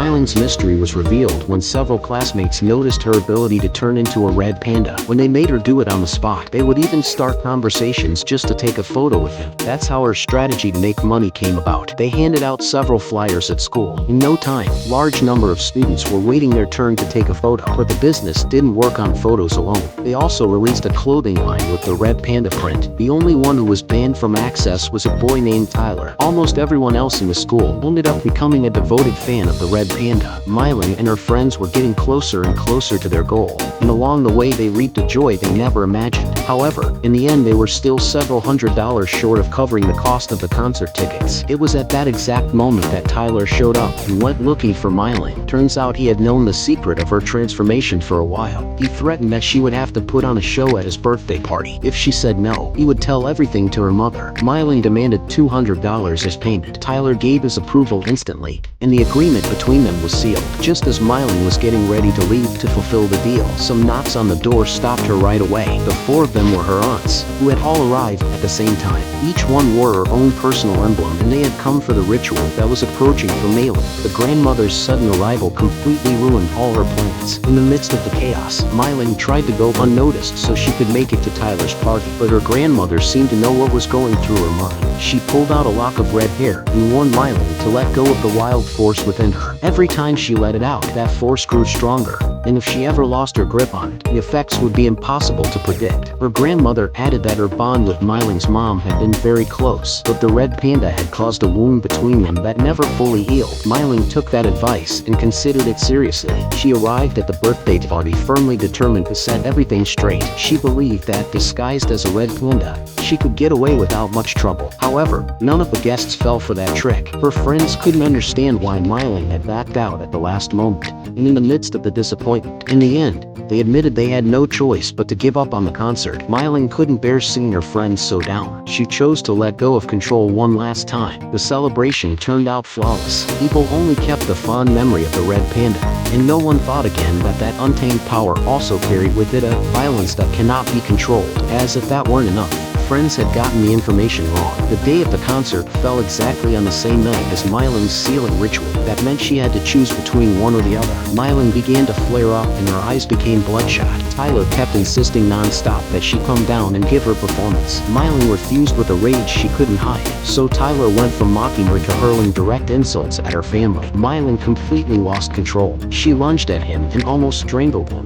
Myling's mystery was revealed when several classmates noticed her ability to turn into a red panda. When they made her do it on the spot, they would even start conversations just to take a photo with him. That's how her strategy to make money came about. They handed out several flyers at school. In no time, large number of students were waiting their turn to take a photo. But the business didn't work on photos alone. They also released a clothing line with the red panda print. The only one who was banned from access was a boy named Tyler. Almost everyone else in the school ended up becoming a devoted fan of the red panda. Myling and her friends were getting closer and closer to their goal, and along the way they reaped a joy they never imagined. However, in the end they were still several $100s short of covering the cost of the concert tickets. It was at that exact moment that Tyler showed up and went looking for Myling. Turns out he had known the secret of her transformation for a while. He threatened that she would have to put on a show at his birthday party. If she said no, he would tell everything to her mother. Myling demanded $200 as payment. Tyler gave his approval instantly, and the agreement between them was sealed. Just as Myling was getting ready to leave to fulfill the deal, some knocks on the door stopped her right away. The four of them were her aunts, who had all arrived at the same time. Each one wore her own personal emblem, and they had come for the ritual that was approaching for Myling. The grandmother's sudden arrival completely ruined all her plans. In the midst of the chaos, Myling tried to go unnoticed so she could make it to Tyler's party, but her grandmother seemed to know what was going through her mind. She pulled out a lock of red hair and warned Myling to let go of the wild force within her. Every time she let it out, that force grew stronger, and if she ever lost her grip on it, the effects would be impossible to predict. Her grandmother added that her bond with Myling's mom had been very close, but the red panda had caused a wound between them that never fully healed. Myling took that advice and considered it seriously. She arrived at the birthday party firmly determined to set everything straight. She believed that, disguised as a red panda, she could get away without much trouble. However, none of the guests fell for that trick. Her friends couldn't understand why Myling had backed out at the last moment, and in the midst of the disappointment, in the end, they admitted they had no choice but to give up on the concert. Myling couldn't bear seeing her friends so down. She chose to let go of control one last time. The celebration turned out flawless. People only kept the fond memory of the red panda, and no one thought again that that untamed power also carried with it a violence that cannot be controlled. As if that weren't enough, friends had gotten the information wrong. The day of the concert fell exactly on the same night as Myling's sealing ritual. That meant she had to choose between one or the other. Myling began to flare up and her eyes became bloodshot. Tyler kept insisting non-stop that she come down and give her performance. Myling refused with a rage she couldn't hide, so Tyler went from mocking her to hurling direct insults at her family. Myling completely lost control. She lunged at him and almost strangled him.